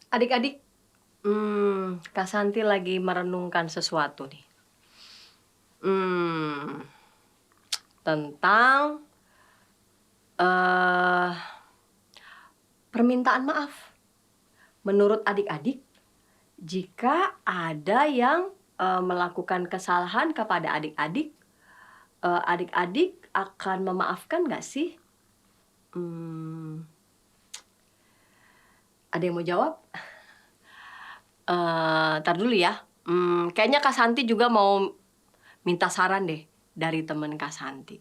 Adik-adik, Kak Santi lagi merenungkan sesuatu nih. Hmm, tentang eh permintaan maaf. Menurut adik-adik, jika ada yang melakukan kesalahan kepada adik-adik, adik-adik akan memaafkan nggak sih? Ada yang mau jawab? Ntar dulu ya. Kayaknya Kak Santi juga mau minta saran deh dari temen Kak Santi.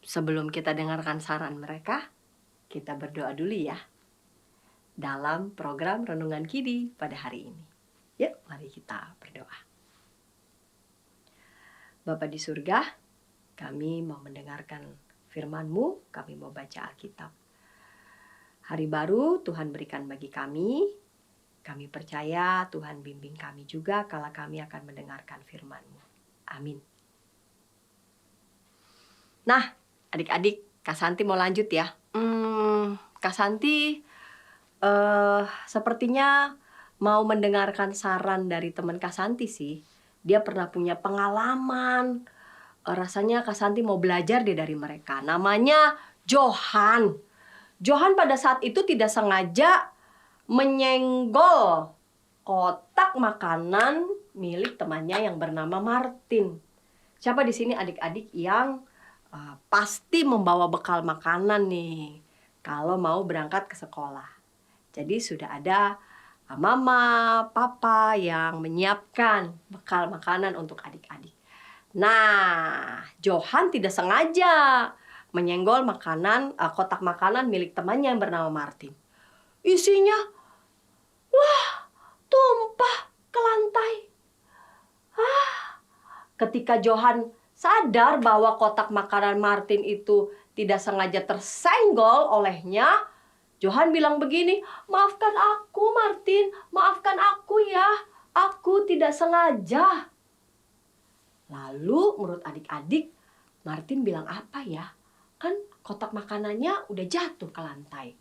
Sebelum kita dengarkan saran mereka, kita berdoa dulu ya. Dalam program Renungan Kidi pada hari ini. Yuk, mari kita berdoa. Bapa di surga, kami mau mendengarkan firman-Mu, kami mau baca Alkitab. Hari baru Tuhan berikan bagi kami. Kami percaya Tuhan bimbing kami juga kalau kami akan mendengarkan firman-Mu. Amin. Nah, adik-adik, Kak Santi mau lanjut ya. Kak Santi sepertinya mau mendengarkan saran dari teman Kak Santi sih. Dia pernah punya pengalaman. Rasanya Kak Santi mau belajar deh dari mereka. Namanya Johan. Johan pada saat itu tidak sengaja menyenggol kotak makanan milik temannya yang bernama Martin. Siapa di sini adik-adik yang pasti membawa bekal makanan nih kalau mau berangkat ke sekolah? Jadi sudah ada mama, papa yang menyiapkan bekal makanan untuk adik-adik. Nah, Johan tidak sengaja menyenggol kotak makanan milik temannya yang bernama Martin. Isinya, tumpah ke lantai. Ketika Johan sadar bahwa kotak makanan Martin itu tidak sengaja tersenggol olehnya, Johan bilang begini, "Maafkan aku, Martin. Maafkan aku ya. Aku tidak sengaja." Lalu menurut adik-adik, Martin bilang apa ya? Kan kotak makanannya udah jatuh ke lantai.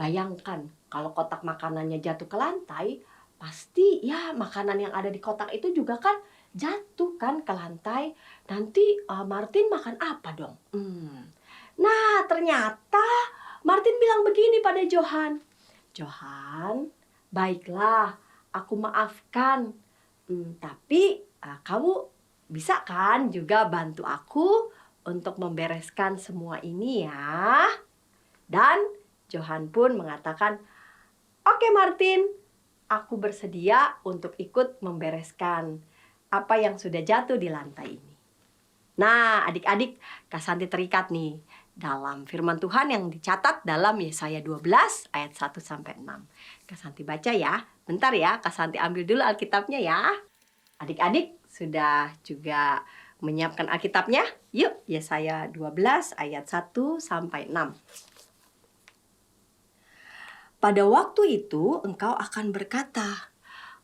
Bayangkan kalau kotak makanannya jatuh ke lantai, pasti ya makanan yang ada di kotak itu juga kan jatuh kan ke lantai. Nanti Martin makan apa dong? Nah, ternyata Martin bilang begini pada Johan. "Johan, baiklah, aku maafkan. Tapi kamu bisa kan juga bantu aku untuk membereskan semua ini ya?" Dan Johan pun mengatakan, "Oke Martin, aku bersedia untuk ikut membereskan apa yang sudah jatuh di lantai ini." Nah, adik-adik, Kak Santi terikat nih dalam firman Tuhan yang dicatat dalam Yesaya 12 ayat 1 sampai 6. Kak Santi baca ya. Bentar ya, Kak Santi ambil dulu Alkitabnya ya. Adik-adik sudah juga menyiapkan Alkitabnya? Yuk, Yesaya 12 ayat 1 sampai 6. "Pada waktu itu engkau akan berkata,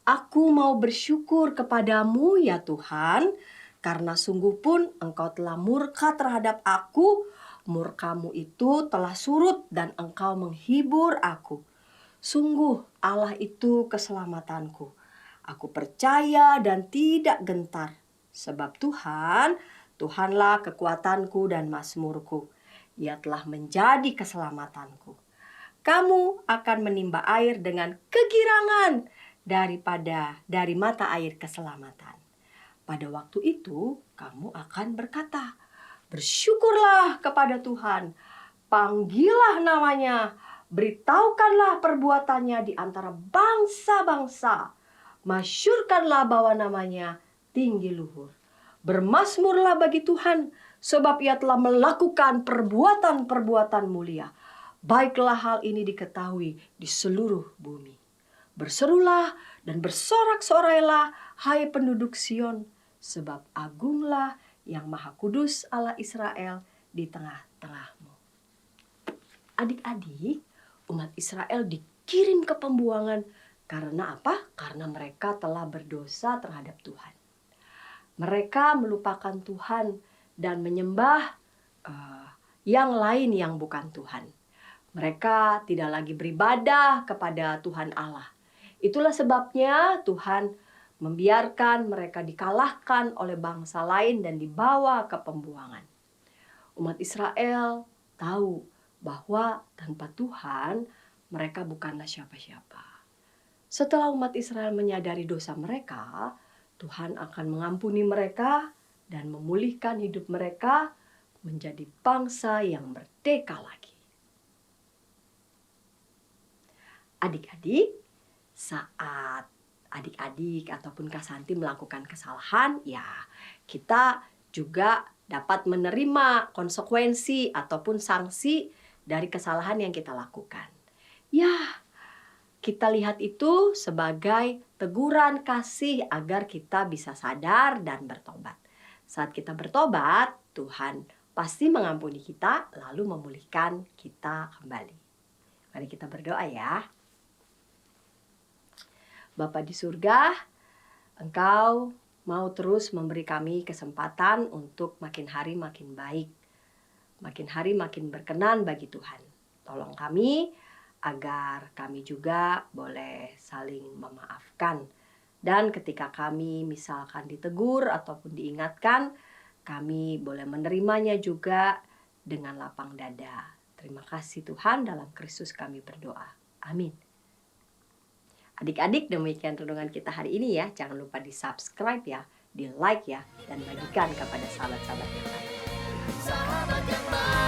'Aku mau bersyukur kepadamu ya Tuhan, karena sungguh pun engkau telah murka terhadap aku. Murkamu itu telah surut dan engkau menghibur aku. Sungguh Allah itu keselamatanku. Aku percaya dan tidak gentar. Sebab Tuhan, Tuhanlah kekuatanku dan mazmurku. Ia telah menjadi keselamatanku. Kamu akan menimba air dengan kegirangan dari mata air keselamatan. Pada waktu itu kamu akan berkata, bersyukurlah kepada Tuhan, panggillah namanya, beritahukanlah perbuatannya di antara bangsa-bangsa, masyurkanlah bahwa namanya tinggi luhur. Bermazmurlah bagi Tuhan, sebab ia telah melakukan perbuatan-perbuatan mulia. Baiklah hal ini diketahui di seluruh bumi. Berserulah dan bersorak-sorailah, hai penduduk Sion, sebab agunglah yang Maha Kudus Allah Israel di tengah-tengahmu." Adik-adik, umat Israel dikirim ke pembuangan karena apa? Karena mereka telah berdosa terhadap Tuhan. Mereka melupakan Tuhan dan menyembah yang lain yang bukan Tuhan. Mereka tidak lagi beribadah kepada Tuhan Allah. Itulah sebabnya Tuhan membiarkan mereka dikalahkan oleh bangsa lain dan dibawa ke pembuangan. Umat Israel tahu bahwa tanpa Tuhan mereka bukanlah siapa-siapa. Setelah umat Israel menyadari dosa mereka, Tuhan akan mengampuni mereka dan memulihkan hidup mereka menjadi bangsa yang merdeka lagi. Adik-adik, saat adik-adik ataupun Kak Santi melakukan kesalahan, ya kita juga dapat menerima konsekuensi ataupun sanksi dari kesalahan yang kita lakukan. Ya, kita lihat itu sebagai teguran kasih agar kita bisa sadar dan bertobat. Saat kita bertobat, Tuhan pasti mengampuni kita lalu memulihkan kita kembali. Mari kita berdoa ya. Bapa di surga, Engkau mau terus memberi kami kesempatan untuk makin hari makin baik. Makin hari makin berkenan bagi Tuhan. Tolong kami agar kami juga boleh saling memaafkan. Dan ketika kami misalkan ditegur ataupun diingatkan, kami boleh menerimanya juga dengan lapang dada. Terima kasih Tuhan, dalam Kristus kami berdoa. Amin. Adik-adik, demikian renungan kita hari ini ya. Jangan lupa di-subscribe ya, di-like ya, dan bagikan kepada sahabat-sahabat yang lain. Sahabat yang baik.